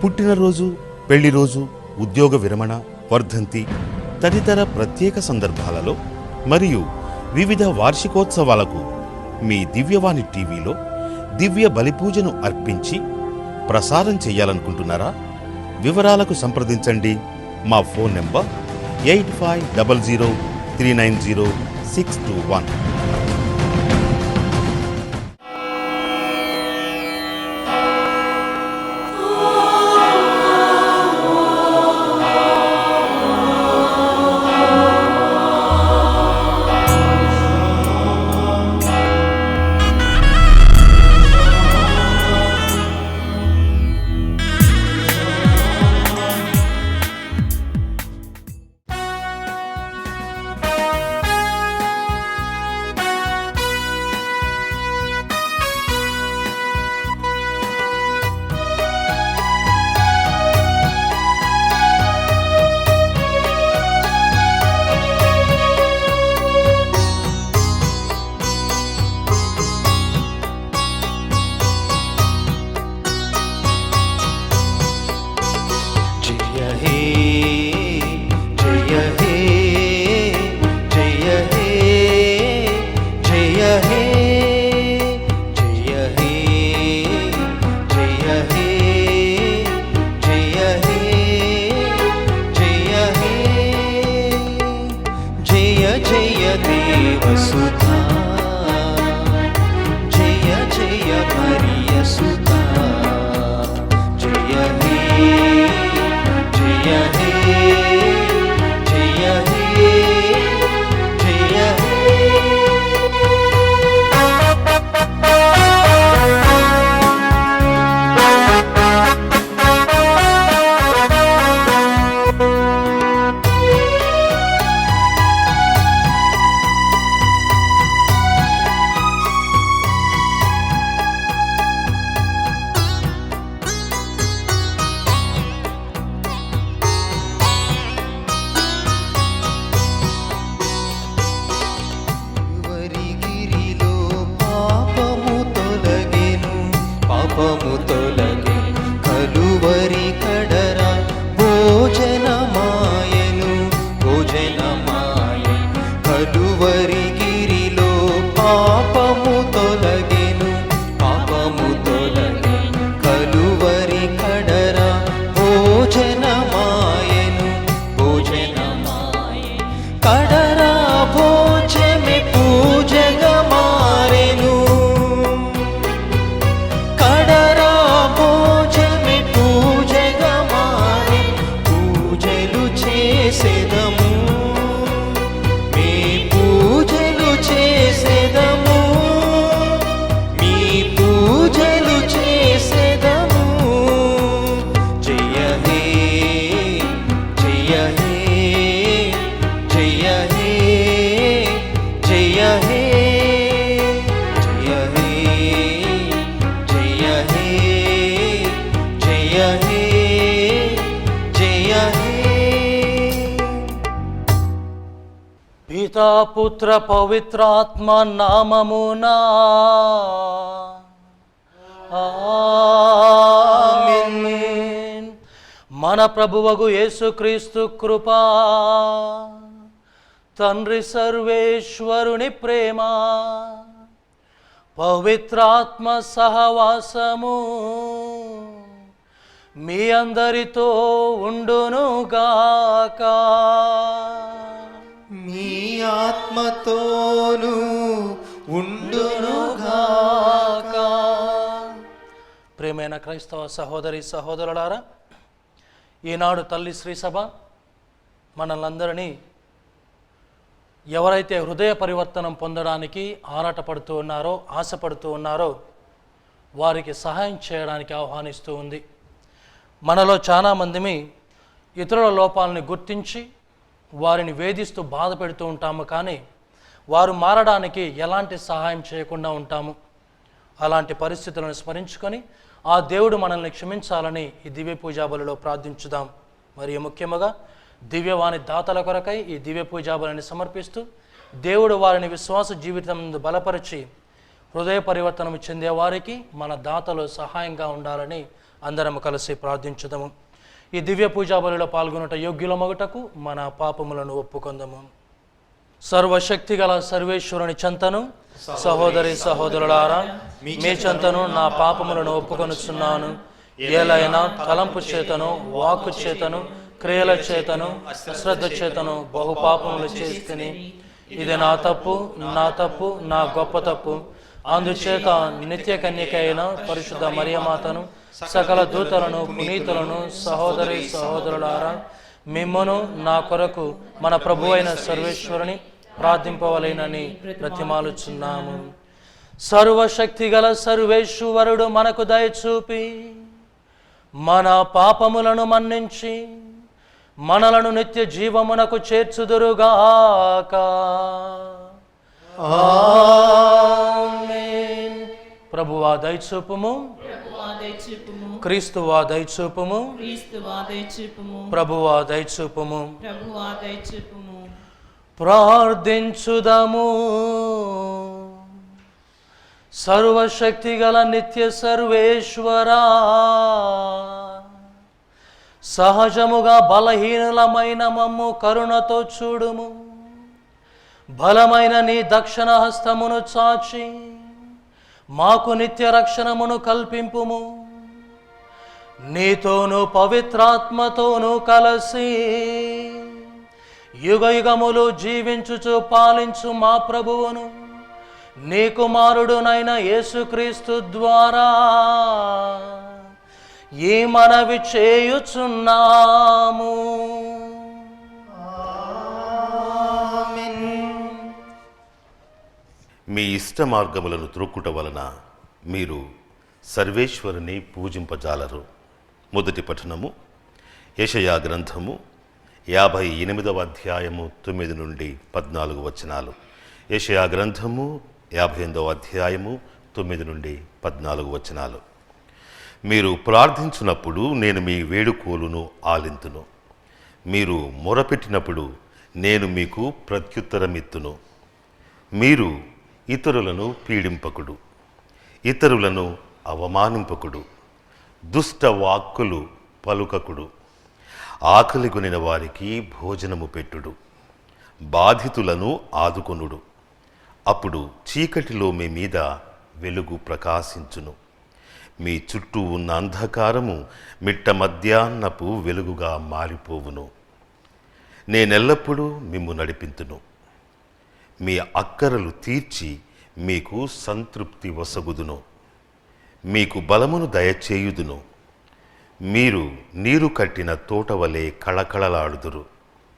పుట్టినరోజు, పెళ్లిరోజు, ఉద్యోగ విరమణ, వర్ధంతి తదితర ప్రత్యేక సందర్భాలలో మరియు వివిధ వార్షికోత్సవాలకు మీ దివ్యవాణి టీవీలో దివ్య బలిపూజను అర్పించి ప్రసారం చేయాలనుకుంటున్నారా? వివరాలకు సంప్రదించండి. మా ఫోన్ నెంబర్ 8500390621. పితా పుత్ర పవిత్రాత్మ నామమునా ఆమేన్. మన ప్రభువగు యేసుక్రీస్తు కృపా, తండ్రి సర్వేశ్వరుని ప్రేమ, పవిత్రాత్మ సహవాసము మీ అందరితో ఉండునుగాక. మీ ఆత్మతోను ఉండునుగాక. ప్రియమైన క్రైస్తవ సహోదరి సహోదరులారా, ఈనాడు తల్లి శ్రీసభ మనల్నందరినీ ఎవరైతే హృదయ పరివర్తనం పొందడానికి ఆరాటపడుతూ ఉన్నారో, ఆశపడుతూ ఉన్నారో వారికి సహాయం చేయడానికి ఆహ్వానిస్తూ ఉంది. మనలో చాలామందిమి ఇతరుల లోపాలని గుర్తించి వారిని వేధిస్తూ బాధ పెడుతూ ఉంటాము, కానీ వారు మారడానికి ఎలాంటి సహాయం చేయకుండా ఉంటాము. అలాంటి పరిస్థితులను స్మరించుకొని ఆ దేవుడు మనల్ని క్షమించాలని ఈ దివ్య పూజాబలిలో ప్రార్థించుదాం. మరియు ముఖ్యముగా దివ్యవాణి దాతల కొరకై ఈ దివ్య పూజాబలిని సమర్పిస్తూ దేవుడు వారిని విశ్వాస జీవితం బలపరిచి హృదయ పరివర్తనం చెందే వారికి మన దాతలు సహాయంగా ఉండాలని అందరము కలిసి ప్రార్థించుదాము. ఈ దివ్య పూజా బలిలో పాల్గొనుట యోగ్యులమగుటకు మన పాపములను ఒప్పుకొందము. సర్వశక్తి గల సర్వేశ్వరుని చెంతను సహోదరి సహోదరులారా, మీ చెంతను నా పాపములను ఒప్పుకొనుచున్నాను. ఏలైనా తలంపు చేతను, వాక్కు చేతను, క్రియల చేతను, అశ్రద్ధ చేతను బహుపాపములు చేస్తుని. ఇది నా తప్పు, నా గొప్ప తప్పు. అందుచేత నిత్య కన్యక అయిన పరిశుద్ధ మరియమాతను, సకల దూతలను, పునీతులను, సహోదరి సహోదరులారా, మిమ్మును నా కొరకు మన ప్రభు అయిన సర్వేశ్వరుని ప్రార్థింపవలెనని ప్రతిమాలుచున్నాము. సర్వశక్తి గల సర్వేశ్వరుడు మనకు దయచూపి మన పాపములను మన్నించి మనలను నిత్య జీవమునకు చేర్చుదురుగాక. ఆమేన్. ప్రభువా దయచూపుము, క్రీస్తువా దయచూపుము, ప్రభువా దయచూపుము. ప్రార్థించుదము. సర్వశక్తి గల నిత్య సర్వేశ్వరా, సహజముగా బలహీనులమైన మమ్ము కరుణతో చూడుము. బలమైన నీ దక్షిణ హస్తమును చాచి మాకు నిత్య రక్షణమును కల్పింపుము. నీతోనూ పవిత్రాత్మతోనూ కలసి యుగయుగములు జీవించుచు పాలించు మా ప్రభువును, నీ కుమారుడునైన యేసుక్రీస్తు ద్వారా ఈ మనవి చేయుచున్నాము. మీ ఇష్ట మార్గములను త్రొక్కుట వలన మీరు సర్వేశ్వరుని పూజింపజాలరు. మొదటి పఠనము యెషయా గ్రంథము 58వ అధ్యాయము 9 నుండి 14 వచనాలు. యెషయా గ్రంథము 58వ అధ్యాయము 9 నుండి 14 వచనాలు. మీరు ప్రార్థించున్నప్పుడు నేను మీ వేడుకోలును ఆలింతును. మీరు మొరపెట్టినప్పుడు నేను మీకు ప్రత్యుత్తరమిత్తును. మీరు ఇతరులను పీడింపకుడు, ఇతరులను అవమానింపకుడు, దుష్ట వాక్కులు పలుకకుడు, ఆకలిగొనిన వారికి భోజనము పెట్టుడు, బాధితులను ఆదుకొనుడు. అప్పుడు చీకటిలో మీ మీద వెలుగు ప్రకాశించును. మీ చుట్టూ ఉన్న అంధకారము మిట్ట మధ్యాహ్నపు వెలుగుగా మారిపోవును. నేనెల్లప్పుడూ మిమ్ము నడిపింతును. మీ అక్కరలు తీర్చి మీకు సంతృప్తి వసగుదును. మీకు బలమును దయచేయుదును. మీరు నీరు కట్టిన తోట వలె కళకళలాడుదురు.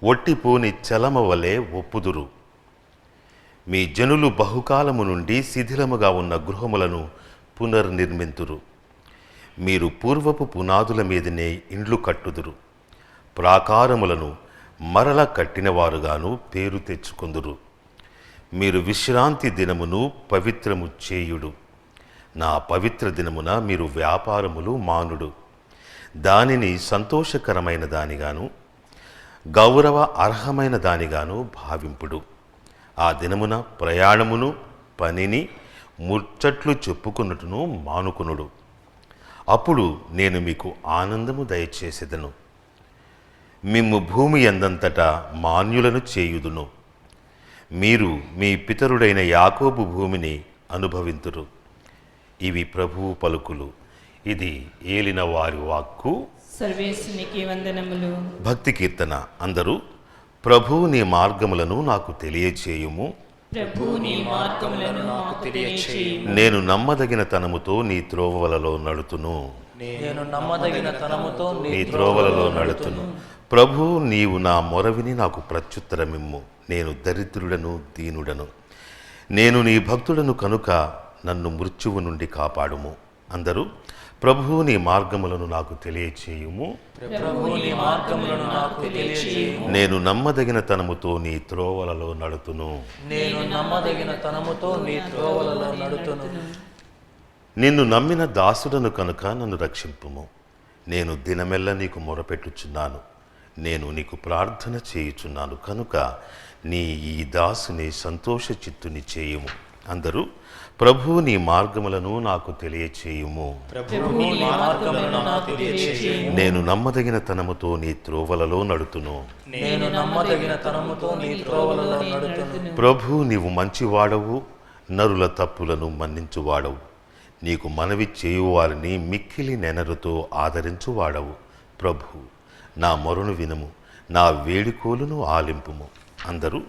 ఒట్టిపోని చలమ వలె ఒప్పుదురు. మీ జనులు బహుకాలము నుండి శిథిలముగా ఉన్న గృహములను పునర్నిర్మింతురు. మీరు పూర్వపు పునాదుల మీదనే ఇండ్లు కట్టుదురు. ప్రాకారములను మరల కట్టినవారుగాను పేరు తెచ్చుకొందురు. మీరు విశ్రాంతి దినమును పవిత్రము చేయుడు. నా పవిత్ర దినమున మీరు వ్యాపారములు మానుడు. దానిని సంతోషకరమైన దానిగాను గౌరవ అర్హమైన దానిగాను భావింపుడు. ఆ దినమున ప్రయాణమును పనిని ముచ్చట్లు చెప్పుకున్నట్టును మానుకునుడు. అప్పుడు నేను మీకు ఆనందము దయచేసేదను. మిమ్ము భూమి ఎందంతటా మాన్యులను చేయుదును. మీరు మీ పితరుడైన యాకోబు భూమిని అనుభవింతురు. ఇవి ప్రభువు పలుకులు. ఇది ఏలిన వారి వాక్కు. సర్వేశ్వరునికి వందనములు. భక్తి కీర్తన. అందరూ ప్రభువు నీ మార్గములను నాకు తెలియచేయుము. ప్రభు నీ మార్గములను నాకు తెలియచేయుము. నేను నమ్మదగిన తనముతో నీ త్రోవలలో నడుతును. నేను నమ్మదగిన తనముతో నీ త్రోవలలో నడుతును. ప్రభు నీవు నా మొరవిని నాకు ప్రత్యుత్తరమిమ్ము. నేను దరిద్రుడను దీనుడను. నేను నీ భక్తుడను కనుక నన్ను మృత్యువు నుండి కాపాడుము. అందరూ ప్రభువు నీ మార్గములను నాకు తెలియచేయుము. ప్రభు నీ మార్గములను నాకు తెలియచేయుము. నేను నమ్మదగిన తనముతో నీ త్రోవలలో నడుతును. నేను నమ్మదగిన తనముతో నీ త్రోవలలో నడుతును. నిన్ను నమ్మిన దాసుడను కనుక నన్ను రక్షింపుము. నేను దినమెల్ల నీకు మొరపెట్టుచున్నాను. నేను నీకు ప్రార్థన చేయుచున్నాను కనుక నీ ఈ దాసుని సంతోష చిత్తుని చేయుము. అందరూ ప్రభు నీ మార్గములను నాకు తెలియచేయుము. ప్రభువు నీ మార్గములను నాకు తెలియచేయుము. నేను నమ్మదగిన తనముతో నీ త్రోవలలో నడుతును. నేను నమ్మదగిన తనముతో నీ త్రోవలలో నడుతును. ప్రభు నీవు మంచివాడవు, నరుల తప్పులను మన్నించువాడవు. నీకు మనవి చేయువారిని మిక్కిలి నెనరుతో ఆదరించువాడవు. ప్రభు నా మొరను వినుము, నా వేడుకోలును ఆలింపుము. అందరూ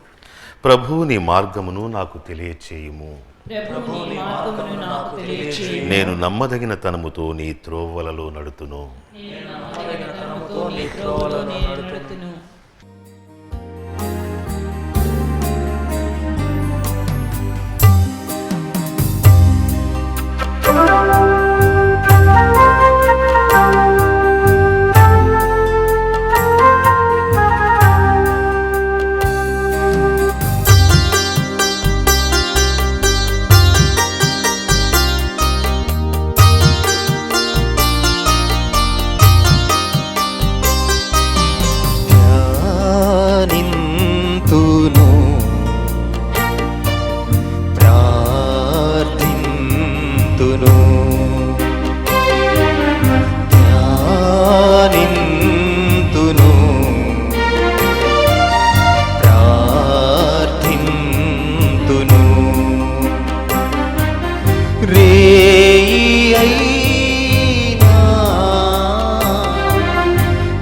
ప్రభు నీ మార్గమును నాకు తెలియచేయుము. ప్రభువు నీ మార్గములను నాకు తెలియచేయుము. నేను నమ్మదగిన తనముతో నీ త్రోవలలో నడుతును. నేను నమ్మదగిన తనముతో నీ త్రోవలలో నడుతును. ధ్యానింతును, ప్రార్థింతును, ధ్యానింతును, ప్రార్థింతును. రేయి అయినా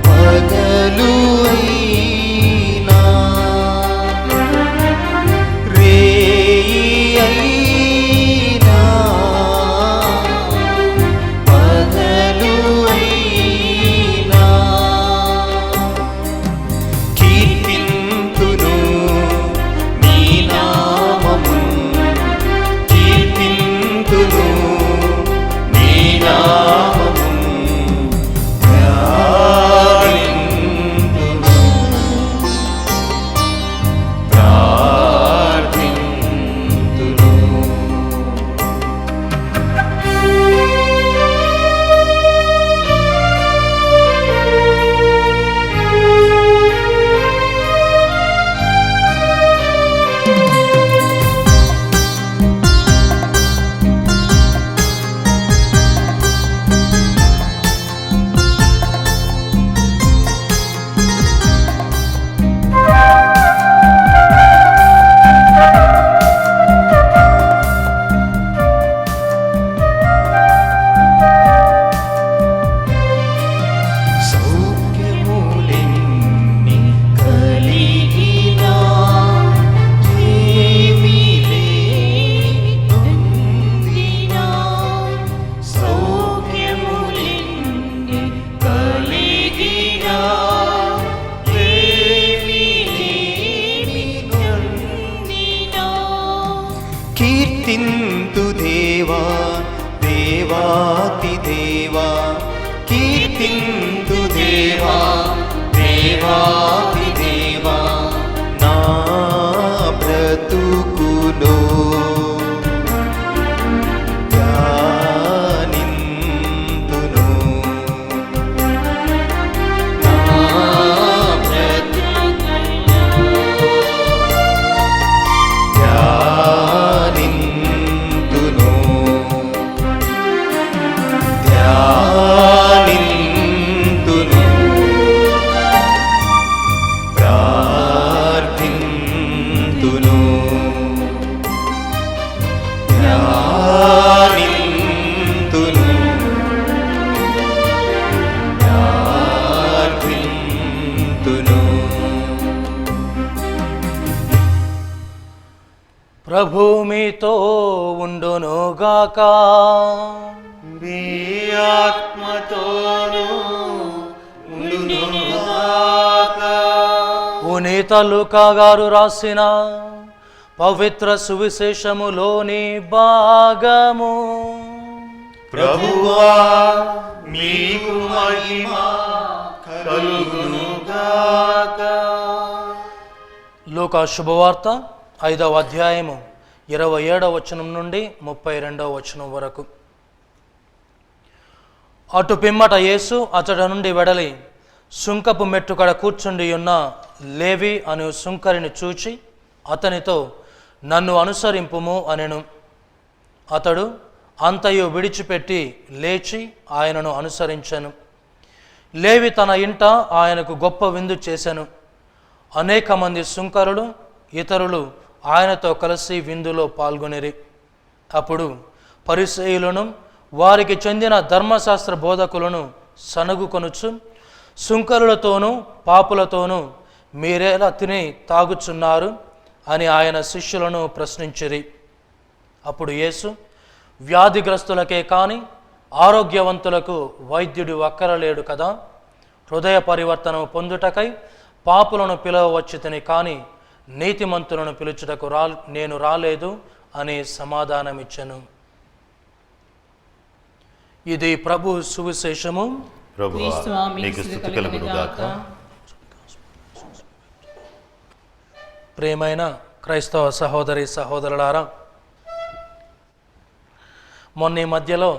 పగలు అయినా, రేయి అయినా పగలు అయినా, కీర్తింతును నీ నామము, కీర్తింతును నీ నామము, ధ్యానింతును, ప్రార్థింతును. సౌఖ్యములెన్ని కలిగినా ఏమీ లేనందినా, సౌఖ్యములెన్ని కలిగినా ఏమీ లేనందినా, కీర్తింతు దేవా దేవాతి దేవా, కీర్తింతు దేవా దేవాతి దేవా, నా బ్రతుకులో ధ్యానింతును, నా బ్రతుకులో ధ్యానింతును, ధ్యానింతును, ప్రార్థింతును, ధ్యానింతును, ప్రార్థింతును. ప్రభు మీతో ఉండునుగాక. మీ ఆత్మతోనూ ఉండునుగాక. పునీత లూకా గారు రాసిన పవిత్ర సువిశేషములోని భాగము. ప్రభువా మీకు మహిమ కలుగునుగాక. లూకా శుభవార్త 5వ అధ్యాయము 27వ వచనం నుండి 32వ వచనం వరకు. అటు పిమ్మట యేసు అతడి నుండి వెడలి సుంకపు మెట్టుకడ కూర్చుండి ఉన్న లేవి అను సుంకరిని చూచి అతనితో, నన్ను అనుసరింపుము అనెను. అతడు అంతయు విడిచిపెట్టి లేచి ఆయనను అనుసరించెను. లేవి తన ఇంట ఆయనకు గొప్ప విందు చేసెను. అనేక మంది సుంకరులు ఇతరులు ఆయనతో కలిసి విందులో పాల్గొనిరి. అప్పుడు పరిసయ్యులను వారికి చెందిన ధర్మశాస్త్ర బోధకులను సనుగుకొనుచు, సుంకరులతోనూ పాపులతోనూ మీరేలా తిని తాగుచున్నారు అని ఆయన శిష్యులను ప్రశ్నించిరి. అప్పుడు యేసు, వ్యాధిగ్రస్తులకే కాని ఆరోగ్యవంతులకు వైద్యుడు అక్కరలేడు కదా, హృదయ పరివర్తనం పొందుటకై పాపులను పిలవవచ్చుతని కానీ నీతిమంతులను పిలుచుటకు నేను రాలేదు అని సమాధానమిచ్చెను. ఇది ప్రభు సువిశేషము. ప్రభువా నీకు స్తుతి కలుగును గాక. ప్రియమైన క్రైస్తవ సహోదరి సహోదరులారా, మొన్న ఈ మధ్యలో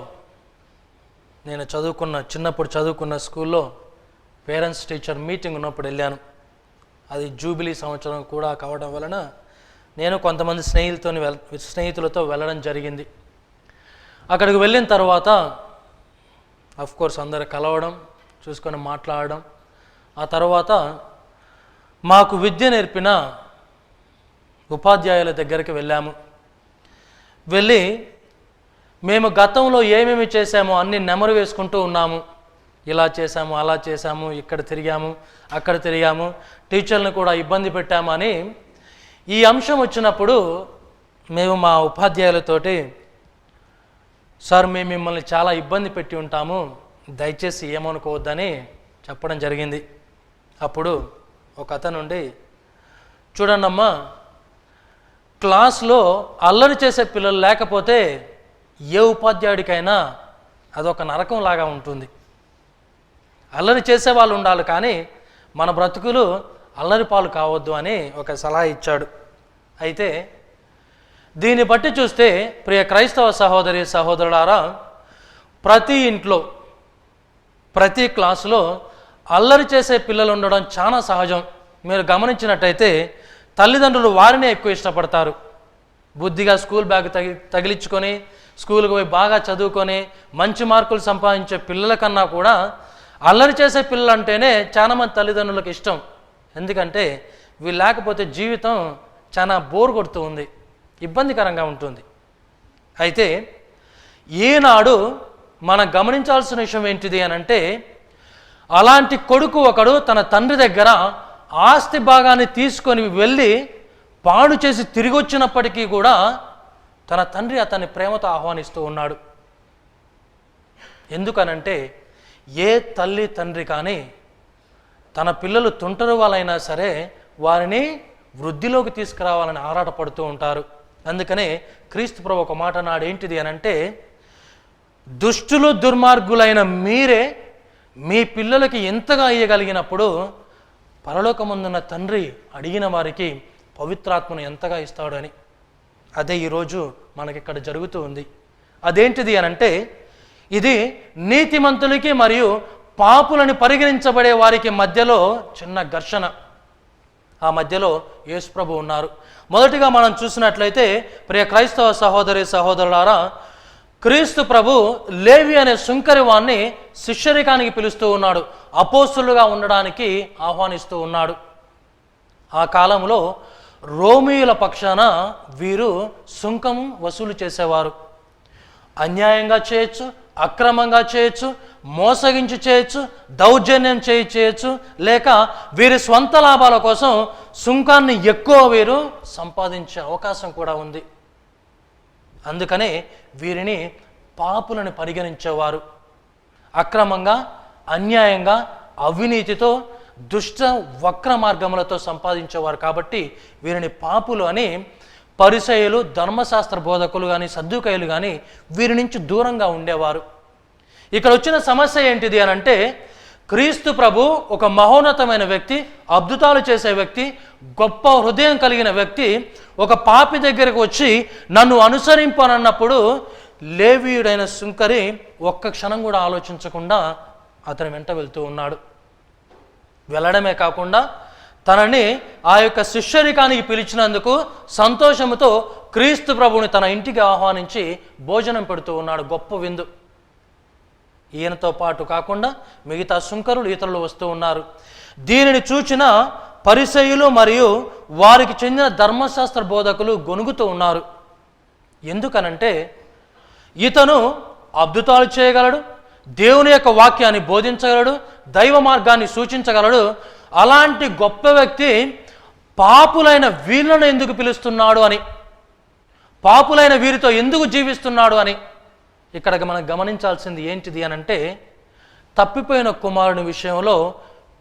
నేను చిన్నప్పుడు చదువుకున్న స్కూల్లో పేరెంట్స్ టీచర్ మీటింగ్ ఉన్నప్పుడు వెళ్ళాను. అది జూబిలీ సంవత్సరం కూడా కావడం వలన నేను కొంతమంది స్నేహితులతో వెళ్ళడం జరిగింది. అక్కడికి వెళ్ళిన తర్వాత కోర్స్ అందరు కలవడం, చూసుకొని మాట్లాడడం, ఆ తర్వాత మాకు విద్య నేర్పిన ఉపాధ్యాయుల దగ్గరికి వెళ్ళాము. వెళ్ళి మేము గతంలో ఏమేమి చేశామో అన్నీ నెమరు వేసుకుంటూ ఉన్నాము. ఇలా చేశాము, అలా చేశాము, ఇక్కడ తిరిగాము, అక్కడ తిరిగాము, టీచర్లను కూడా ఇబ్బంది పెట్టాము అని ఈ అంశం వచ్చినప్పుడు మేము మా ఉపాధ్యాయులతోటి, సార్ మేము మిమ్మల్ని చాలా ఇబ్బంది పెట్టి ఉంటాము, దయచేసి ఏమనుకోవద్దని చెప్పడం జరిగింది. అప్పుడు ఒక అతనుండి, చూడండమ్మా, క్లాస్లో అల్లరి చేసే పిల్లలు లేకపోతే ఏ ఉపాధ్యాయుడికైనా అదొక నరకంలాగా ఉంటుంది. అల్లరి చేసే వాళ్ళు ఉండాలి, కానీ మన బ్రతుకులు అల్లరి పాలు కావద్దు అని ఒక సలహా ఇచ్చాడు. అయితే దీన్ని బట్టి చూస్తే ప్రియ క్రైస్తవ సహోదరి సహోదరులారా, ప్రతి ఇంట్లో ప్రతి క్లాసులో అల్లరి చేసే పిల్లలు ఉండడం చాలా సహజం. మీరు గమనించినట్టయితే తల్లిదండ్రులు వారినే ఎక్కువ ఇష్టపడతారు. బుద్ధిగా స్కూల్ బ్యాగ్ తగిలించుకొని స్కూల్కి పోయి బాగా చదువుకొని మంచి మార్కులు సంపాదించే పిల్లల కన్నా కూడా అల్లరి చేసే పిల్లలు అంటేనే చాలామంది తల్లిదండ్రులకు ఇష్టం. ఎందుకంటే వీళ్ళు లేకపోతే జీవితం చాలా బోర్ కొడుతూ ఉంది, ఇబ్బందికరంగా ఉంటుంది. అయితే ఈనాడు మనం గమనించాల్సిన విషయం ఏంటిది అని అంటే, అలాంటి కొడుకు ఒకడు తన తండ్రి దగ్గర ఆస్తి భాగాన్ని తీసుకొని వెళ్ళి పాడు చేసి తిరిగి వచ్చినప్పటికీ కూడా తన తండ్రి అతన్ని ప్రేమతో ఆహ్వానిస్తూ ఉన్నాడు. ఎందుకనంటే ఏ తల్లి తండ్రి కానీ తన పిల్లలు తుంటరి వాళ్ళైనా సరే వారిని వృద్ధిలోకి తీసుకురావాలని ఆరాటపడుతూ ఉంటారు. అందుకనే క్రీస్తు ప్రభు ఒక మాట నాడు ఏంటిది అని అంటే, దుష్టులు దుర్మార్గులైన మీరే మీ పిల్లలకి ఎంతగా ఇయ్యగలిగినప్పుడు పరలోకమందున్న తండ్రి అడిగిన వారికి పవిత్రాత్మను ఎంతగా ఇస్తాడు అని. అదే ఈరోజు మనకిక్కడ జరుగుతూ ఉంది. అదేంటిది అనంటే, ఇది నీతిమంతులకి మరియు పాపులని పరిగణించబడే వారికి మధ్యలో చిన్న ఘర్షణ. ఆ మధ్యలో యేసు ప్రభు ఉన్నారు. మొదటిగా మనం చూసినట్లయితే ప్రియ క్రైస్తవ సహోదరి సహోదరులారా, క్రీస్తు ప్రభు లేవి అనే సుంకరి వాణ్ణి శిష్యరికానికి పిలుస్తూ ఉన్నాడు, అపోస్తులుగా ఉండడానికి ఆహ్వానిస్తూ ఉన్నాడు. ఆ కాలంలో రోమీయుల పక్షాన వీరు సుంకం వసూలు చేసేవారు. అన్యాయంగా చేయొచ్చు, అక్రమంగా చేయొచ్చు, మోసగించి చేయొచ్చు, దౌర్జన్యం చేయొచ్చు, లేక వీరి స్వంత లాభాల కోసం సుంకాన్ని ఎక్కువ వీరు సంపాదించే అవకాశం కూడా ఉంది. అందుకనే వీరిని పాపులను పరిగణించేవారు. అక్రమంగా, అన్యాయంగా, అవినీతితో, దుష్ట వక్ర మార్గములతో సంపాదించేవారు కాబట్టి వీరిని పాపులు అని పరిసయ్యులు, ధర్మశాస్త్ర బోధకులు కానీ సద్దూకయ్యులు కానీ వీరి నుంచి దూరంగా ఉండేవారు. ఇక్కడ వచ్చిన సమస్య ఏంటిది అని అంటే, క్రీస్తు ప్రభు ఒక మహోన్నతమైన వ్యక్తి, అద్భుతాలు చేసే వ్యక్తి, గొప్ప హృదయం కలిగిన వ్యక్తి ఒక పాపి దగ్గరకు వచ్చి నన్ను అనుసరింపనన్నప్పుడు లేవీయుడైన సుంకరి ఒక్క క్షణం కూడా ఆలోచించకుండా అతని వెంట వెళ్తూ ఉన్నాడు. వెళ్ళడమే కాకుండా తనని ఆ యొక్క శిష్యరికానికి పిలిచినందుకు సంతోషముతో క్రీస్తు ప్రభువుని తన ఇంటికి ఆహ్వానించి భోజనం పెడుతూ ఉన్నాడు. గొప్ప విందు. ఈయనతో పాటు కాకుండా మిగతా సుంకరులు ఇతరులు వస్తూ ఉన్నారు. దీనిని చూచిన పరిసయ్యులు మరియు వారికి చెందిన ధర్మశాస్త్ర బోధకులు గొనుగుతూ ఉన్నారు. ఎందుకనంటే ఇతను అద్భుతాలు చేయగలడు, దేవుని యొక్క వాక్యాన్ని బోధించగలడు, దైవ మార్గాన్ని సూచించగలడు. అలాంటి గొప్ప వ్యక్తి పాపులైన వీళ్ళను ఎందుకు పిలుస్తున్నాడు అని, పాపులైన వీరితో ఎందుకు జీవిస్తున్నాడు అని ఇక్కడ మనం గమనించాల్సింది ఏంటిది అని అంటే, తప్పిపోయిన కుమారుని విషయంలో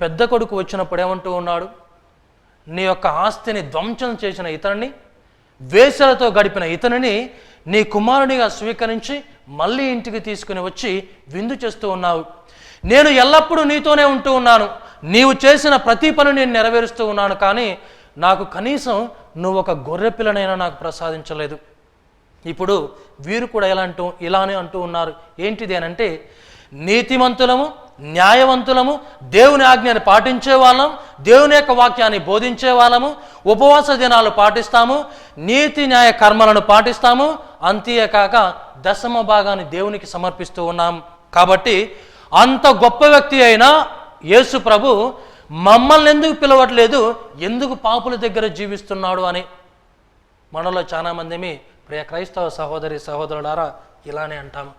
పెద్ద కొడుకు వచ్చినప్పుడు ఏమంటూ ఉన్నాడు? నీ యొక్క ఆస్తిని ధ్వంసం చేసిన ఇతనిని, వేశ్యలతో గడిపిన ఇతనిని నీ కుమారునిగా స్వీకరించి మళ్ళీ ఇంటికి తీసుకుని వచ్చి విందు చేస్తూ ఉన్నావు. నేను ఎల్లప్పుడూ నీతోనే ఉంటూ ఉన్నాను, నీవు చేసిన ప్రతి పని నేను నెరవేరుస్తూ ఉన్నాను, కానీ నాకు కనీసం నువ్వు ఒక గొర్రె పిల్లనైనా నాకు ప్రసాదించలేదు. ఇప్పుడు వీరు కూడా ఇలానే అంటూ ఉన్నారు. ఏంటిది అని అంటే, నీతిమంతులము, న్యాయవంతులము, దేవుని ఆజ్ఞని పాటించే వాళ్ళం, దేవుని యొక్క వాక్యాన్ని బోధించే వాళ్ళము, ఉపవాస దినాలు పాటిస్తాము, నీతి న్యాయ కర్మలను పాటిస్తాము, అంతేకాక దశమ భాగాన్ని దేవునికి సమర్పిస్తూ ఉన్నాం. కాబట్టి అంత గొప్ప వ్యక్తి అయిన యేసు ప్రభు మమ్మల్ని ఎందుకు పిలవట్లేదు, ఎందుకు పాపుల దగ్గర జీవిస్తున్నాడు అని మనలో చాలామంది ప్రియ క్రైస్తవ సహోదరి సహోదరులారా ఇలానే అంటాము.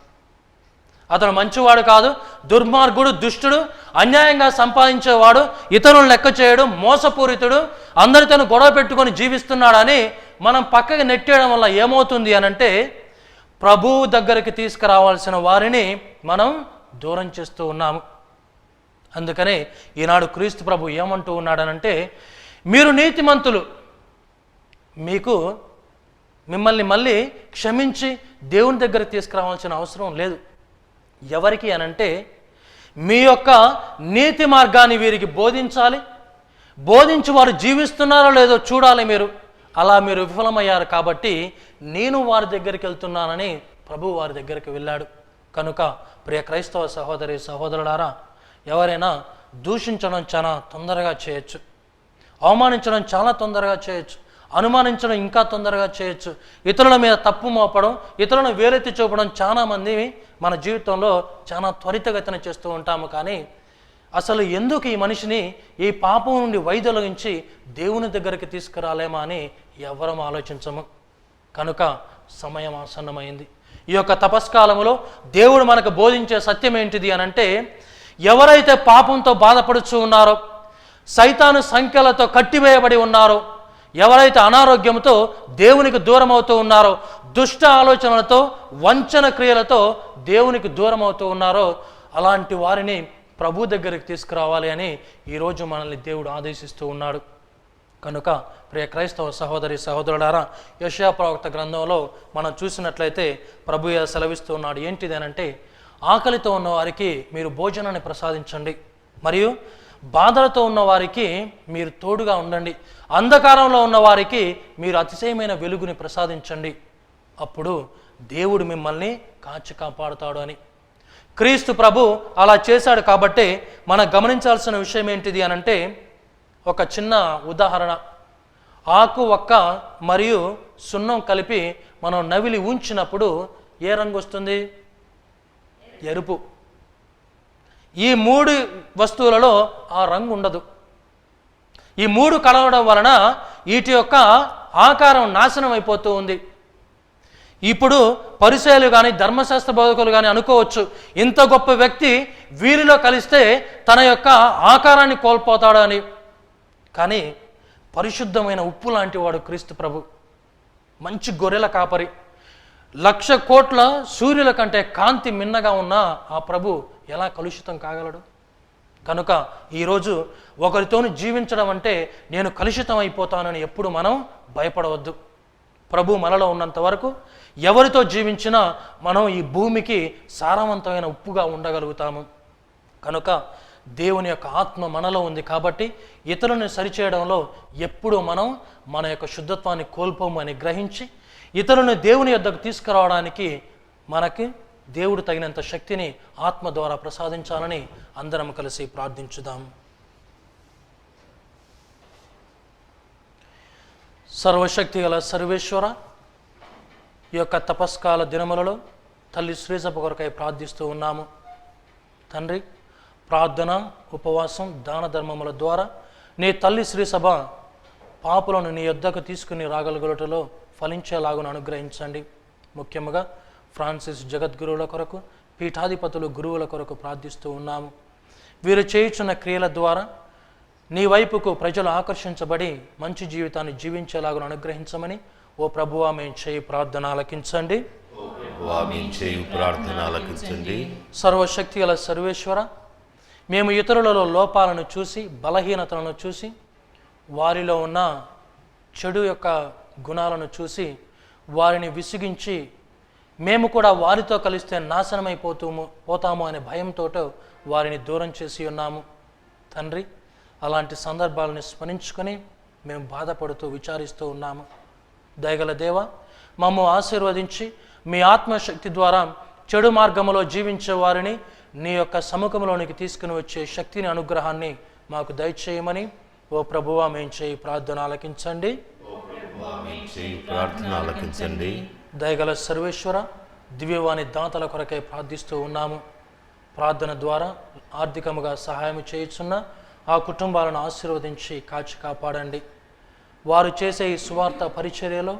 అతను మంచివాడు కాదు, దుర్మార్గుడు, దుష్టుడు, అన్యాయంగా సంపాదించేవాడు, ఇతరులను లెక్క చేయడు, మోసపూరితుడు, అందరితో గొడవ పెట్టుకొని జీవిస్తున్నాడని మనం పక్కకి నెట్టేయడం వల్ల ఏమవుతుంది అనంటే, ప్రభువు దగ్గరికి తీసుకురావాల్సిన వారిని మనం దూరం చేస్తూ ఉన్నాము. అందుకనే ఈనాడు క్రీస్తు ప్రభు ఏమంటూ ఉన్నాడనంటే, మీరు నీతిమంతులు, మిమ్మల్ని మళ్ళీ క్షమించి దేవుని దగ్గర తీసుకురావాల్సిన అవసరం లేదు. ఎవరికి అనంటే, మీ యొక్క నీతి మార్గాన్ని వీరికి బోధించాలి, బోధించి వారు జీవిస్తున్నారో లేదో చూడాలి మీరు. అలా మీరు విఫలమయ్యారు కాబట్టి నేను వారి దగ్గరికి వెళ్తున్నానని ప్రభు వారి దగ్గరికి వెళ్ళాడు. కనుక ప్రియ క్రైస్తవ సహోదరి సహోదరులారా, ఎవరైనా దూషించడం చాలా తొందరగా చేయొచ్చు, అవమానించడం చాలా తొందరగా చేయొచ్చు, అనుమానించడం ఇంకా తొందరగా చేయొచ్చు, ఇతరుల మీద తప్పు మోపడం, ఇతరులను వేరెత్తి చూపడం చాలామంది మన జీవితంలో చాలా త్వరితగతిన చేస్తూ ఉంటాము. కానీ అసలు ఎందుకు ఈ మనిషిని ఈ పాపం నుండి వైదొలగించి దేవుని దగ్గరికి తీసుకురాలేమా అని ఎవరం ఆలోచించము. కనుక సమయం ఆసన్నమైంది. ఈ యొక్క తపస్కాలములో దేవుడు మనకు బోధించే సత్యం ఏంటిది అనంటే, ఎవరైతే పాపంతో బాధపడుచూ ఉన్నారో, సైతాను సంఖ్యలతో కట్టివేయబడి ఉన్నారో, ఎవరైతే అనారోగ్యంతో దేవునికి దూరం అవుతూ ఉన్నారో, దుష్ట ఆలోచనలతో వంచన క్రియలతో దేవునికి దూరం అవుతూ ఉన్నారో, అలాంటి వారిని ప్రభు దగ్గరికి తీసుకురావాలి అని ఈరోజు మనల్ని దేవుడు ఆదేశిస్తూ ఉన్నాడు. కనుక ప్రియ క్రైస్తవ సహోదరి సహోదరులారా, యెషయా ప్రవక్త గ్రంథంలో మనం చూసినట్లయితే ప్రభు సెలవిస్తూ ఉన్నాడు. ఏంటిది అనంటే, ఆకలితో ఉన్న వారికి మీరు భోజనాన్ని ప్రసాదించండి, మరియు బాధలతో ఉన్న వారికి మీరు తోడుగా ఉండండి, అంధకారంలో ఉన్న వారికి మీరు అతిశయమైన వెలుగుని ప్రసాదించండి, అప్పుడు దేవుడు మిమ్మల్ని కాచి కాపాడుతాడు అని. క్రీస్తు ప్రభు అలా చేశాడు. కాబట్టి మనం గమనించాల్సిన విషయం ఏంటిది అనంటే, ఒక చిన్న ఉదాహరణ, ఆకు ఒక్క మరియు సున్నం కలిపి మనం నవిలి ఉంచినప్పుడు ఏ రంగు వస్తుంది? ఎరుపు. ఈ మూడు వస్తువులలో ఆ రంగు ఉండదు. ఈ మూడు కలవడం వలన వీటి యొక్క ఆకారం నాశనం అయిపోతూ ఉంది. ఇప్పుడు పరిసయ్యులు కానీ ధర్మశాస్త్ర బోధకులు కానీ అనుకోవచ్చు, ఇంత గొప్ప వ్యక్తి వీరిలో కలిస్తే తన యొక్క ఆకారాన్ని కోల్పోతాడు అని. కానీ పరిశుద్ధమైన ఉప్పు లాంటి వాడు క్రీస్తు ప్రభు. మంచి గొర్రెల కాపరి, 1,00,000 కోట్ల సూర్యుల కంటే కాంతి మిన్నగా ఉన్న ఆ ప్రభు ఎలా కలుషితం కాగలడు? కనుక ఈరోజు ఒకరితోని జీవించడం అంటే నేను కలుషితం అయిపోతానని ఎప్పుడు మనం భయపడవద్దు. ప్రభు మనలో ఉన్నంత వరకు ఎవరితో జీవించినా మనం ఈ భూమికి సారవంతమైన ఉప్పుగా ఉండగలుగుతాము. కనుక దేవుని యొక్క ఆత్మ మనలో ఉంది కాబట్టి ఇతరులను సరిచేయడంలో ఎప్పుడూ మనం మన యొక్క శుద్ధత్వాన్ని కోల్పోమని గ్రహించి ఇతరులను దేవుని యొద్దకు తీసుకురావడానికి మనకి దేవుడు తగినంత శక్తిని ఆత్మ ద్వారా ప్రసాదించాలని అందరం కలిసి ప్రార్థించుదాం. సర్వశక్తి గల సర్వేశ్వర, ఈ యొక్క తపస్కాల దినములలో తల్లి శ్రీసభ కొరకై ప్రార్థిస్తూ ఉన్నాము. తండ్రి, ప్రార్థన, ఉపవాసం, దాన ధర్మముల ద్వారా నీ తల్లి శ్రీసభ పాపులను నీ యొద్దకు తీసుకుని రాగలుగుటలో ఫలించేలాగును అనుగ్రహించండి. ముఖ్యముగా ఫ్రాన్సిస్ జగద్గురువుల కొరకు, పీఠాధిపతులు, గురువుల కొరకు ప్రార్థిస్తూ ఉన్నాము. వీరు చేయుచున్న క్రియల ద్వారా నీ వైపుకు ప్రజలు ఆకర్షించబడి మంచి జీవితాన్ని జీవించేలాగును అనుగ్రహించమని ఓ ప్రభువా మేము చేయి ప్రార్థన ఆలకించండి. సర్వశక్తి గల సర్వేశ్వర, మేము ఇతరులలో లోపాలను చూసి, బలహీనతలను చూసి, వారిలో ఉన్న చెడు యొక్క గుణాలను చూసి వారిని విసిగించి మేము కూడా వారితో కలిస్తే పోతాము అనే భయంతో వారిని దూరం చేసి ఉన్నాము. తండ్రి, అలాంటి సందర్భాలను స్మరించుకొని మేము బాధపడుతూ విచారిస్తూ ఉన్నాము. దయగల దేవ, మమ్ము ఆశీర్వదించి మీ ఆత్మశక్తి ద్వారా చెడు మార్గములో జీవించే వారిని నీ యొక్క సముఖంలోనికి తీసుకుని వచ్చే శక్తిని, అనుగ్రహాన్ని మాకు దయచేయమని ఓ ప్రభువా మేము చేయి ప్రార్థన ఆలకించండి. దయగల సర్వేశ్వర, దివ్యవాణి దాతల కొరకై ప్రార్థిస్తూ ఉన్నాము. ప్రార్థన ద్వారా ఆర్థికముగా సహాయం చేయుచున్న ఆ కుటుంబాలను ఆశీర్వదించి కాచి కాపాడండి. వారు చేసే ఈ సువార్త పరిచర్యలో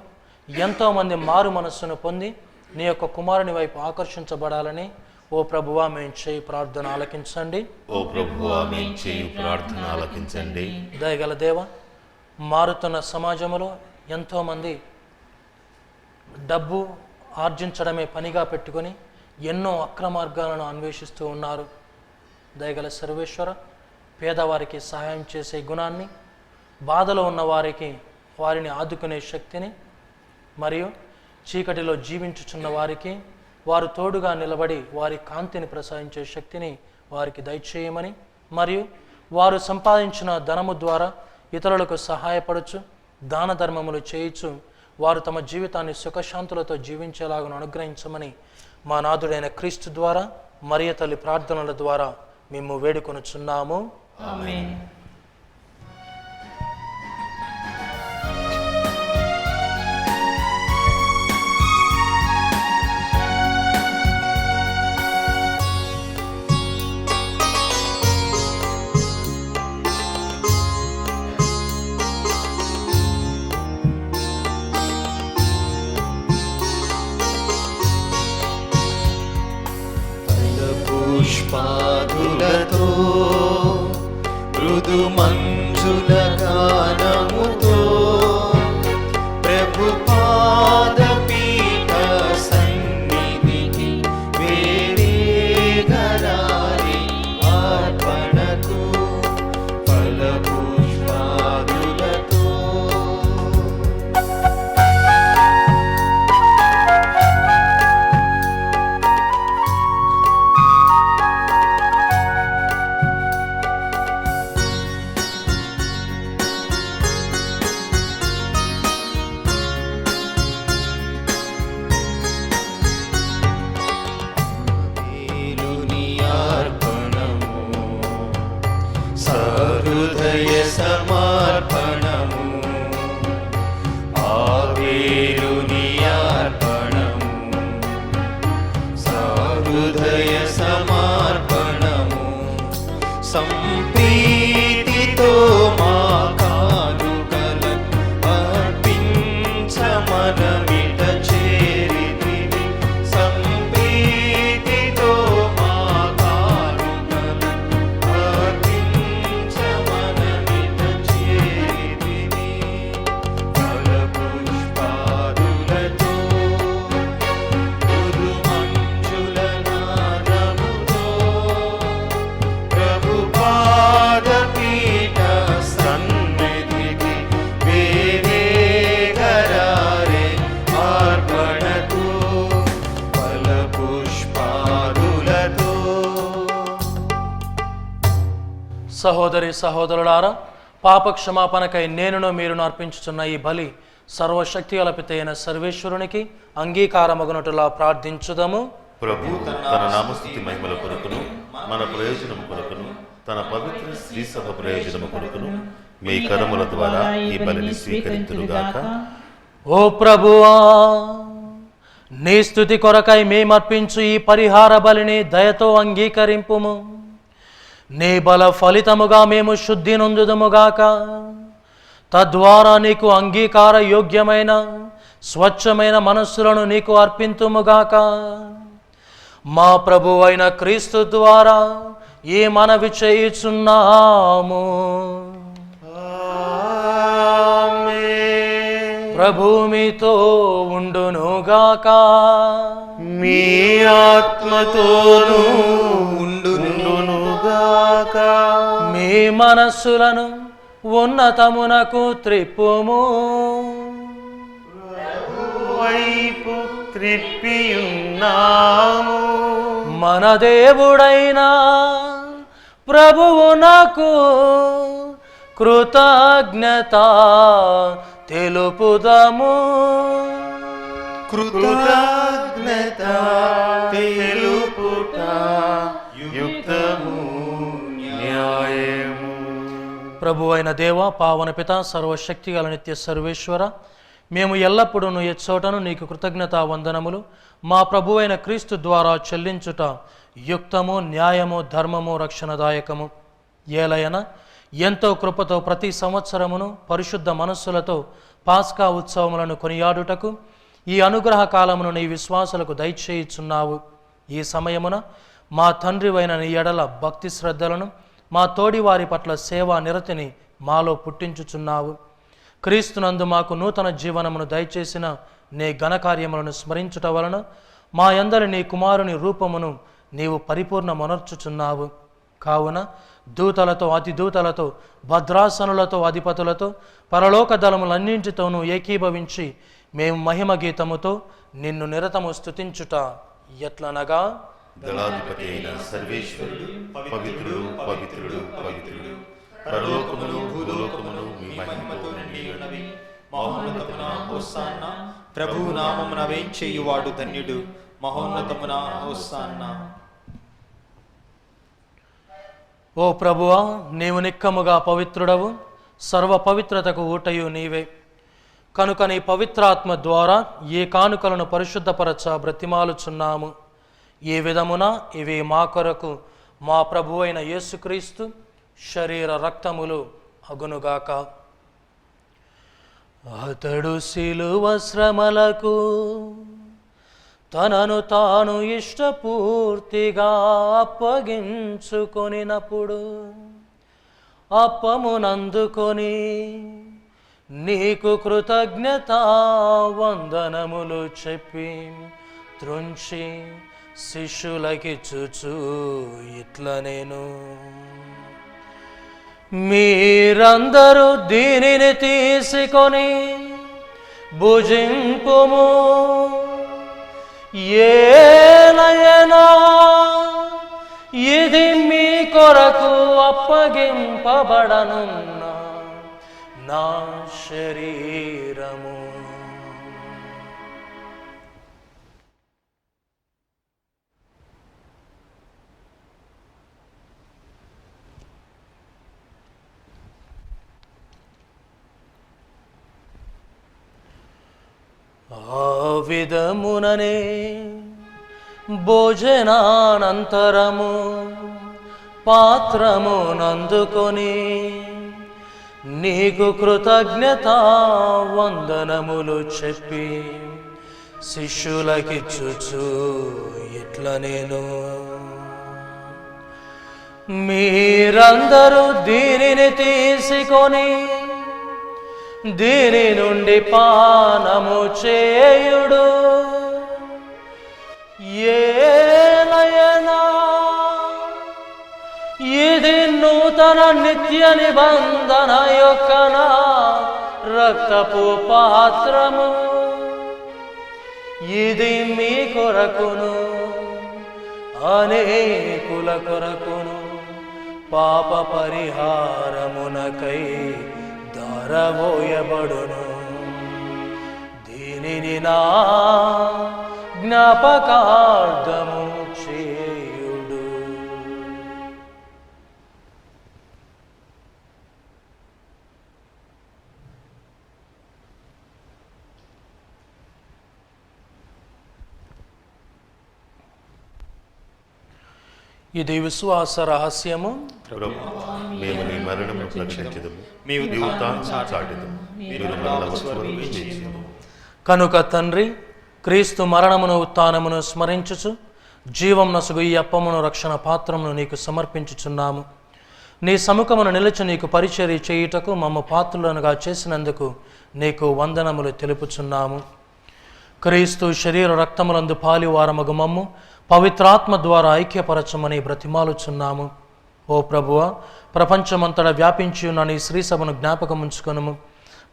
ఎంతోమంది మారు మనస్సును పొంది నీ యొక్క కుమారుని వైపు ఆకర్షించబడాలని ఓ ప్రభువా మేము చేయి ప్రార్థన ఆలకించండి. దయగల దేవ, మారుతున్న సమాజంలో ఎంతోమంది డబ్బు ఆర్జించడమే పనిగా పెట్టుకొని ఎన్నో అక్రమార్గాలను అన్వేషిస్తూ ఉన్నారు. దయగల సర్వేశ్వర, పేదవారికి సహాయం చేసే గుణాన్ని, బాధలో ఉన్న వారిని ఆదుకునే శక్తిని, మరియు చీకటిలో జీవించుచున్న వారికి వారు తోడుగా నిలబడి వారి కాంతిని ప్రసాదించే శక్తిని వారికి దయచేయమని, మరియు వారు సంపాదించిన ధనము ద్వారా ఇతరులకు సహాయపడచ్చు, దాన ధర్మములు చేయించు వారు తమ జీవితాన్ని సుఖశాంతులతో జీవించేలాగా అనుగ్రహించమని మా నాథుడైన క్రీస్తు ద్వారా, మరియ తల్లి ప్రార్థనల ద్వారా మేము వేడుకొనుచున్నాము. ఆమేన్. పుష్పాదులతో మృదు మంజుల గానముతో ప్రభు పాదపీఠ సన్నిధికి వేరేగరాలి అర్పణకు ఫల పుష్పాదులతో. హృదయ సమర్పణము ఆవేరుని అర్పణము, సహృదయ సమర్పణము సంప్రీతితో మా కానుకలను అర్పించమనమిట చేరితివి. సంప్రీతితో మా కానుకలను అర్పించమనమిట చేరితివి. ఫల పుష్పాదులతో మృదు మంజుల నాదముతో ప్రభు పాదపీఠ సన్నిధికి వేరేగరారే అర్పణకు ఫల పుష్పాదులతో. సహోదరి సహోదరులారా, పాప క్షమాపణకై నేనును మీరును అర్పించుచున్న ఈ బలి సర్వశక్తి గల పితైన సర్వేశ్వరునికి అంగీకారమగునట్టులా ప్రార్థించుదము. ప్రభు తన నామస్తుతి మహిమల కొరకును మన ప్రయోజనం కొరకును తన పవిత్ర శ్రీ సభ ప్రయోజనము కొరకును మీ కరముల ద్వారా ఈ బలిని స్వీకరింతురుగాక. ఓ ప్రభువా, నీ స్తుతి కొరకై మేమర్పించు ఈ పరిహార బలిని దయతో అంగీకరింపుము. నీ బల ఫలితముగా మేము శుద్ధి నొందుదుముగాక. తద్వారా నీకు అంగీకార యోగ్యమైన స్వచ్ఛమైన మనస్సులను నీకు అర్పింతుముగాక. మా ప్రభు అయిన క్రీస్తు ద్వారా ఈ మనవి చేయుచున్నాము. ప్రభు మీతో ఉండునుగాక. మీ ఆత్మతోనూ ఉండునుగాక. మీ మనస్సులను ఉన్నతమునకు త్రిప్పుము. వైపు త్రిప్పియున్నాము. మన దేవుడైన ప్రభువునకు కృతజ్ఞత తెలుపుదము. కృతజ్ఞత తెలుపుట యుక్తము న్యాయము. ప్రభు అయిన దేవ, పావన పిత, సర్వశక్తి గల నిత్య సర్వేశ్వర, మేము ఎల్లప్పుడూ ఎచ్చోటను నీకు కృతజ్ఞత వందనములు మా ప్రభు అయిన క్రీస్తు ద్వారా చెల్లించుట యుక్తము, న్యాయము, ధర్మము, రక్షణదాయకము. ఏలయన ఎంతో కృపతో ప్రతి సంవత్సరమును పరిశుద్ధ మనస్సులతో పాస్కా ఉత్సవములను కొనియాడుటకు ఈ అనుగ్రహ కాలమును నీ విశ్వాసులకు దయచేయుచున్నావు. ఈ సమయమున మా తండ్రివైన నీ ఎడల భక్తి శ్రద్ధలను, మా తోడివారి పట్ల సేవా నిరతిని మాలో పుట్టించుచున్నావు. క్రీస్తునందు మాకు నూతన జీవనమును దయచేసిన నీ ఘనకార్యములను స్మరించుట వలన మా యందరి నీ కుమారుని రూపమును నీవు పరిపూర్ణమనర్చుచున్నావు. కావున దూతలతో, అతిదూతలతో, భద్రాసనులతో, అధిపతులతో, పరలోక దళములన్నింటితోనూ ఏకీభవించి మేము మహిమ గీతముతో నిన్ను నిరతము స్తుతించుట ఎట్లనగా, దళాధిపతి అయిన సర్వేశ్వరుడు పవిత్రుడు పవిత్రుడు పవిత్రుడు, పరలోకమును భూలోకమును మీ మహిమతో నిండి ఉన్నవి. మహోన్నతమున హోసాన్నా. ప్రభువు నామమున వేంచేయువాడు ధన్యుడు. మహోన్నతమున హోసాన్నా. ఓ ప్రభువా, నీవు నిక్కముగా పవిత్రుడవు, సర్వ పవిత్రతకు ఊటయు నీవే. కనుక నీ పవిత్రాత్మ ద్వారా ఈ కానుకలను పరిశుద్ధపరచ బ్రతిమాలుచున్నాము. ఈ విధమున ఇవి మా కొరకు మా ప్రభు అయిన యేసుక్రీస్తు శరీర రక్తములు అగునుగాక. అతడు శిలువ శ్రమలకు తనను తాను ఇష్టపూర్తిగా అప్పగించుకొనినప్పుడు అప్పమునందుకొని నీకు కృతజ్ఞత వందనములు చెప్పి త్రుంచి శిష్యులకిచ్చుచు ఇట్ల నేను, మీరందరూ దీనిని తీసుకొని భుజింపుము. ఏలయనా ఇది మీ కొరకు అప్పగింపబడనున్న నా శరీరము. ఆ విధముననే భోజనానంతరము పాత్రమునందుకొని నీకు కృతజ్ఞత వందనములు చెప్పి శిష్యులకిచ్చుచు ఇట్ల నేను, మీరందరూ దీనిని తీసుకొని దీని నుండి పానము చేయుడు. ఏలయనా ఇది నూతన నిత్య నిబంధన యొక్క నా రక్తపు పాత్రము. ఇది మీ కొరకును అనేకుల కొరకును పాప పరిహారమునకై ధారవోయబడును. దీనిని నా జ్ఞాపకార్థము చేయుడు. ఇది విశ్వాస రహస్యము. ప్రభు, మేము నీ మరణమును ప్రకటించెదము, నీవు నీ ఉత్థానమును చాటెదము, మీరు మరల వచ్చు వరకు వేచియుందుము. కనుక తండ్రి, క్రీస్తు మరణమును ఉత్థానమును స్మరించుచు జీవం నసుగు ఈ అప్పమును రక్షణ పాత్రమును నీకు సమర్పించుచున్నాము. నీ సముఖమును నిలిచి నీకు పరిచర్య చేయుటకు మమ్మ పాత్రులనుగా చేసినందుకు నీకు వందనములు తెలుపుచున్నాము. క్రీస్తు శరీర రక్తములందు పాలివారమగు మమ్ము పవిత్రాత్మ ద్వారా ఐక్యపరచమని బ్రతిమాలుచున్నాము. ఓ ప్రభువా, ప్రపంచమంతటా వ్యాపించి ఉన్న నీ శ్రీసభను జ్ఞాపకముంచుకొనుము.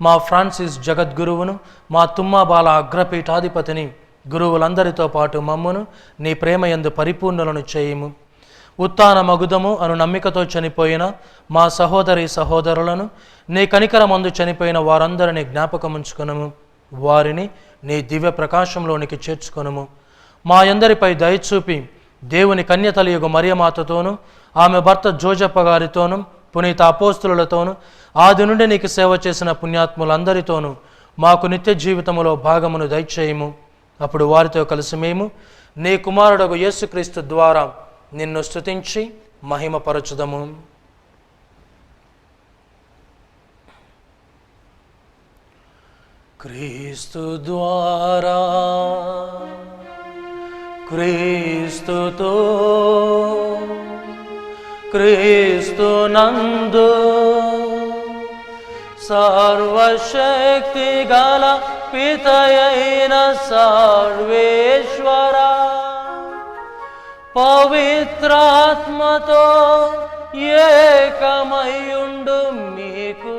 మా ఫ్రాన్సిస్ జగద్గురువును, మా తుమ్మాబాల అగ్రపీఠాధిపతిని, గురువులందరితో పాటు మమ్మును నీ ప్రేమయందు పరిపూర్ణులను చేయుము. ఉత్థాన మగుదము అను నమ్మికతో చనిపోయిన మా సహోదరి సహోదరులను, నీ కనికరమందు చనిపోయిన వారందరినీ జ్ఞాపకముంచుకొనుము. వారిని నీ దివ్య ప్రకాశంలోనికి చేర్చుకొనుము. మా అందరిపై దయచూపి దేవుని కన్యతలియుగు మరియమాతతోనూ, ఆమె భర్త జోజప్ప గారితోనూ, పునీత అపోస్తులతోనూ, ఆది నుండి నీకు సేవ చేసిన పుణ్యాత్ములందరితోనూ మాకు నిత్య జీవితములో భాగమును దయచేయము. అప్పుడు వారితో కలిసి మేము నీ కుమారుడగు యేసుక్రీస్తు ద్వారా నిన్ను స్తుతించి మహిమపరచుదము. క్రీస్తు ద్వారా, క్రీస్తుతో, క్రీస్తు నందు సర్వశక్తి గల పితయైన సర్వేశ్వర పవిత్రాత్మతో ఏకమయుండు మీకు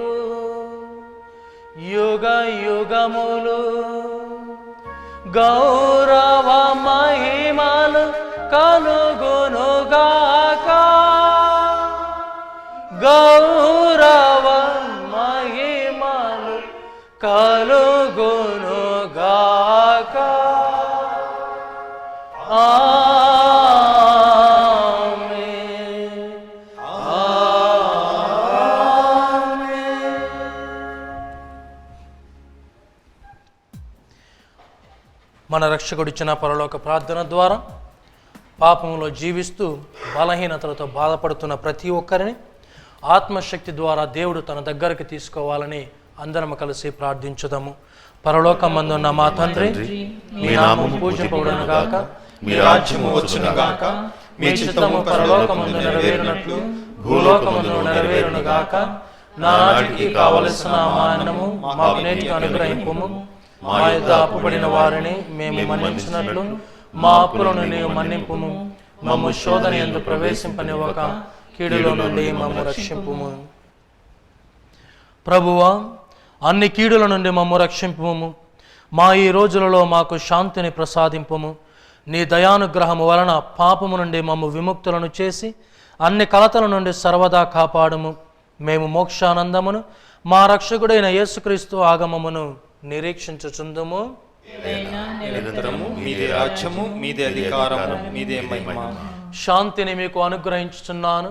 యుగ యుగములు గౌరవ మహిమలు కలుగునుగాక. గౌరవ మహిమలు కలుగునుగాక. మన రక్షకుడిచ్చిన పరలోక ప్రార్థన ద్వారా పాపంలో జీవిస్తూ బలహీనతలతో బాధపడుతున్న ప్రతి ఒక్కరిని ఆత్మశక్తి ద్వారా దేవుడు తన దగ్గరికి తీసుకోవాలని అందరం కలిసి ప్రార్థించుదాము. పరలోకమందున్న మా తండ్రి, మీ నామము పూజింపబడును గాక, మీ రాజ్యము వచ్చును గాక, మీ చిత్తము పరలోకమందు నెరవేరునట్లు భూలోకమందు నెరవేరును గాక. నానాటికి కావలసిన మా అన్నము మాకు నేటికి అనుగ్రహింపుము. మా యొద్ద అప్పుబడిన వారిని మేము మన్నించినట్లు మా అప్పులను నీవు మన్నింపుము. మమ్ము శోధన యందు ప్రవేశింపనివ్వక కీడులో నుండి మమ్ము రక్షింపుము. ప్రభువా, అన్ని కీడుల నుండి మమ్ము రక్షింపుము. మా ఈ రోజులలో మాకు శాంతిని ప్రసాదింపుము. నీ దయానుగ్రహము వలన పాపము నుండి మమ్ము విముక్తులను చేసి అన్ని కలతల నుండి సర్వదా కాపాడుము. మేము మోక్షానందమును మా రక్షకుడైన యేసుక్రీస్తు ఆగమమును నిరీక్షించుచుందుము. నిరంతరము మీదే రాజ్యము, మీదే అధికారము, మీదే మహిమ. శాంతిని మీకు అనుగ్రహించుచున్నాను,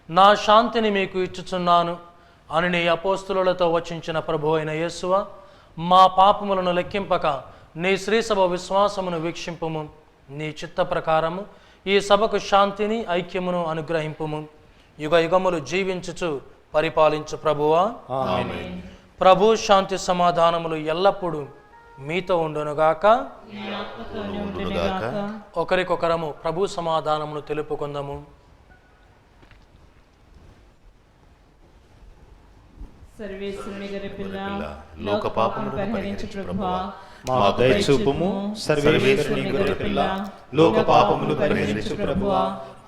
నా శాంతిని మీకు ఇచ్చుచున్నాను అని నీ అపోస్తులతో వచించిన ప్రభు అయిన యేసువ, మా పాపములను లెక్కింపక నీ శ్రీసభ విశ్వాసమును వీక్షింపుము. నీ చిత్త ప్రకారము ఈ సభకు శాంతిని ఐక్యమును అనుగ్రహింపుము. యుగ యుగములు జీవించుచు పరిపాలించు ప్రభువా. ఆమేన్. ప్రభు శాంతి సమాధానములు ఎల్లప్పుడూ మీతో ఉండునుగాక. ఒకరికొకరము ప్రభు సమాధానమును తెలుపుకుందాము. సర్వేశ్వరుని గొర్రెపిల్ల, లోక పాపములను పరిహరించు ప్రభువా, మాకు దయచూపుము. సర్వేశ్వరుని గొర్రెపిల్ల, లోక పాపములు పరిహరించు ప్రభువా,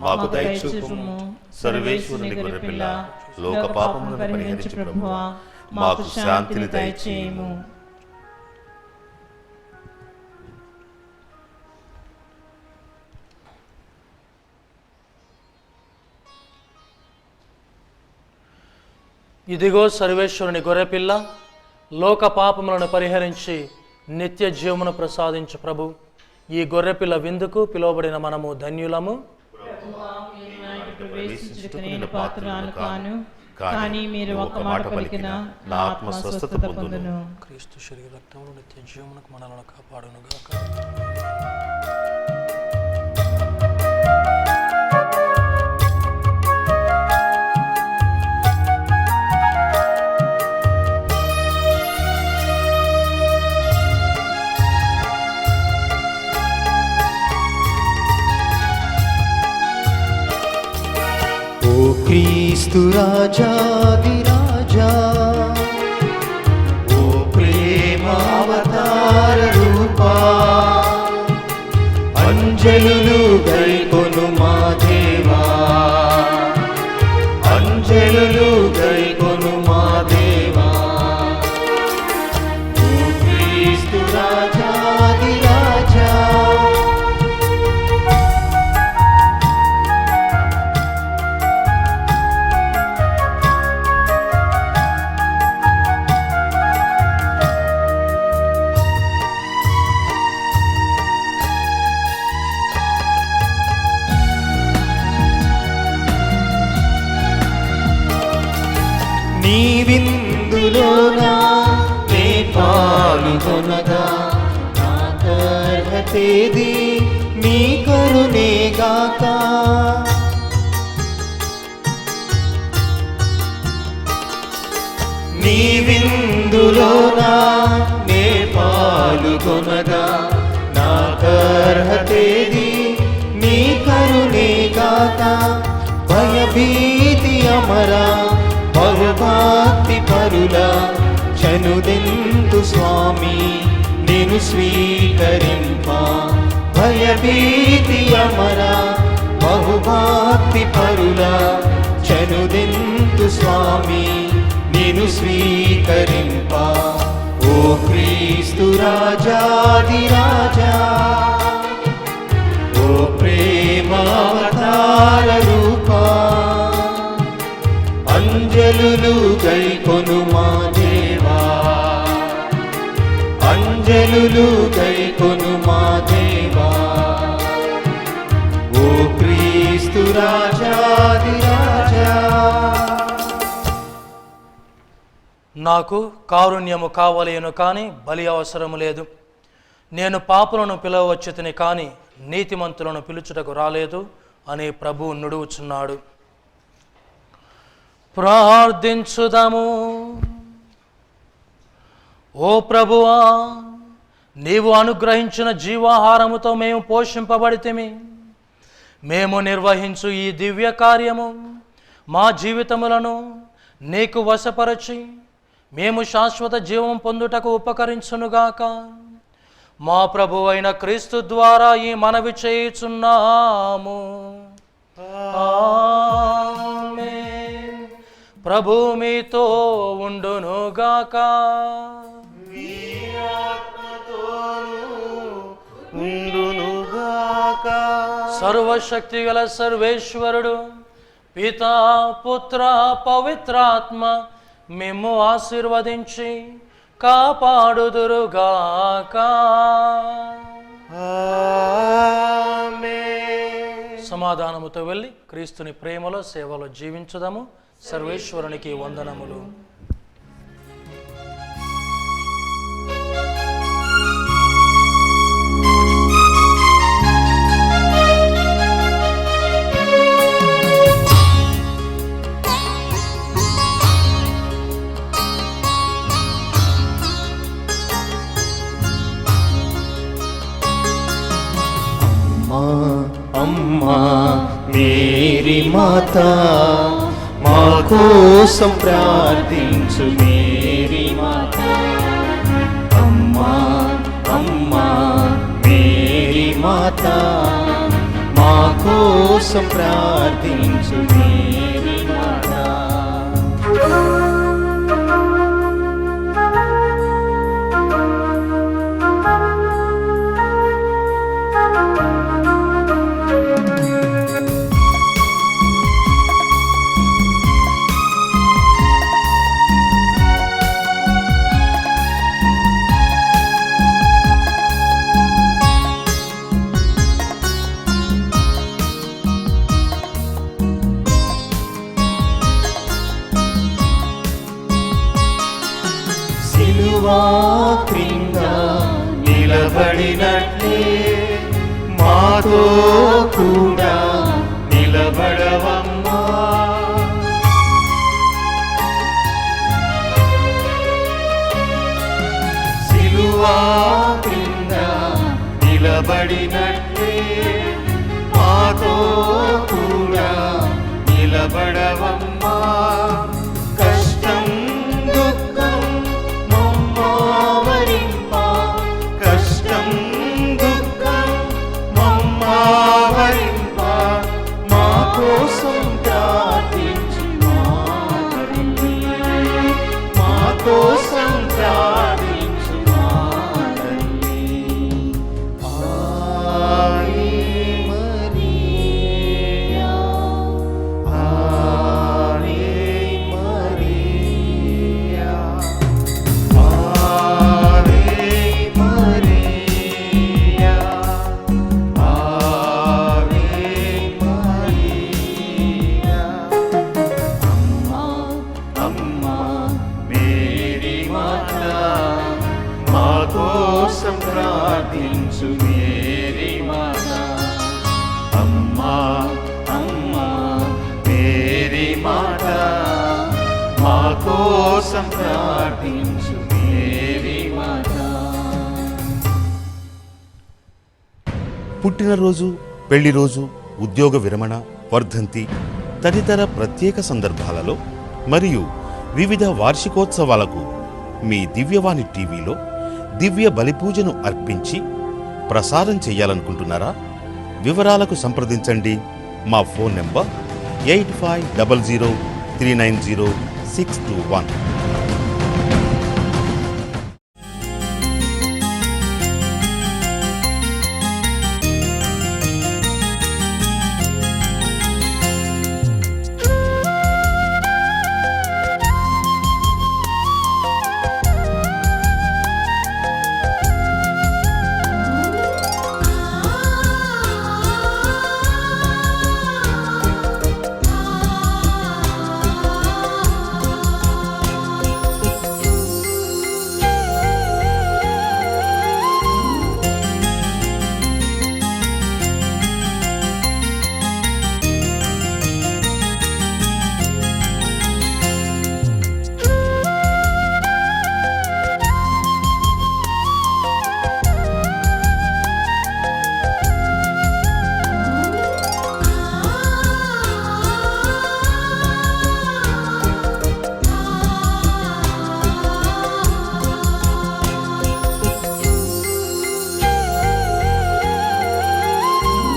మాకు దయచూపుము. సర్వేశ్వరుని గొర్రెపిల్ల, లోక పాపములను పరిహరించు ప్రభువా, మాకు శాంతిని దయచేయుము. ఇదిగో సర్వేశ్వరుని గొర్రెపిల్ల, లోక పాపములను పరిహరించి నిత్య జీవమును ప్రసాదించు ప్రభు. ఈ గొర్రెపిల్ల విందుకు పిలువబడిన మనము ధన్యులము. ప్రవేశించుటకు నేను పాత్రురాలు కాను, కానీ మీరు ఒక్క మాట పలికిన నా ఆత్మ స్వస్థత పొందును. క్రీస్తు శరీర రక్తములు నిత్య జీవమునకు మనలను కాపాడునుగాక. క్రీస్తు రాజాదిరాజా ఓ ప్రేమావతార రూపా అంజలులు గైకొను మా దేవా అంజలులు గైకొను మా దేవా ఓ క్రీస్తు రాజాదిరాజా నీ విందులోనా నే పాల్గొనగా నాకర్హతేది నీ కరుణేగాక నీ విందులోనా నే పాల్గొనగా నాకర్హతేది నీ కరుణేగాక భయభీతి అమరా బహుభక్తి పరుల చనుదెందు స్వామి నేను స్వీకరింప భయభీతి అమర బహుభక్తి పరుల చనుదెందు స్వామి నేను స్వీకరింప ఓ క్రీస్తు రాజాదిరాజా ఓ ప్రేమావతార రూపా అంజలులు గైకొను మా దేవా అంజలులు గైకొను మా దేవా ఓ క్రీస్తు రాజాదిరాజా నాకు కారుణ్యము కావలేను కానీ బలి అవసరము లేదు. నేను పాపులను పిలవచ్చుతిని కానీ నీతిమంతులను పిలుచుటకు రాలేదు అని ప్రభువు నుడువుచున్నాడు. ప్రార్థించుదాము. ఓ ప్రభువా, నీవు అనుగ్రహించిన జీవాహారముతో మేము పోషింపబడితిమి. మేము నిర్వహించు ఈ దివ్య కార్యము మా జీవితములను నీకు వశపరచి మేము శాశ్వత జీవం పొందుటకు ఉపకరించునుగాక. మా ప్రభువైన క్రీస్తు ద్వారా ఈ మనవి చేయుచున్నాము. ఆమేన్. ప్రభు మీతో ఉండునుగాక. సర్వశక్తి గల సర్వేశ్వరుడు పితా పుత్ర పవిత్రాత్మ మేము ఆశీర్వదించి కాపాడుదురుగాక. సమాధానముతో వెళ్ళి క్రీస్తుని ప్రేమలో సేవలో జీవించుదాము. సర్వేశ్వరునికి వందనములు. అమ్మా మేరీ మాతా మా కోసం ప్రార్థించు మేరీ మాతా. అమ్మా అమ్మా మేరీ మాతా మా కోసం ప్రార్థించు మేరీ మాతా. క్రింద నిలబడినట్లే మాతో కూడా నిలబడవమ్మా. సిలువా క్రింద నిలబడినట్లే మాతో కూడా నిలబడవమ్మా. ప్రార్థించు మేరీ మాత. అమ్మా అమ్మా మేరీ మాత, మా కోసం ప్రార్థించు మేరీ మాత. పుట్టినరోజు, పెళ్లి రోజు, ఉద్యోగ విరమణ, వర్ధంతి తదితర ప్రత్యేక సందర్భాలలో మరియు వివిధ వార్షికోత్సవాలకు మీ దివ్యవాణి టీవీలో దివ్య బలిపూజను అర్పించి ప్రసారం చేయాలనుకుంటున్నారా? వివరాలకు సంప్రదించండి. మా ఫోన్ నెంబర్ 8500390621.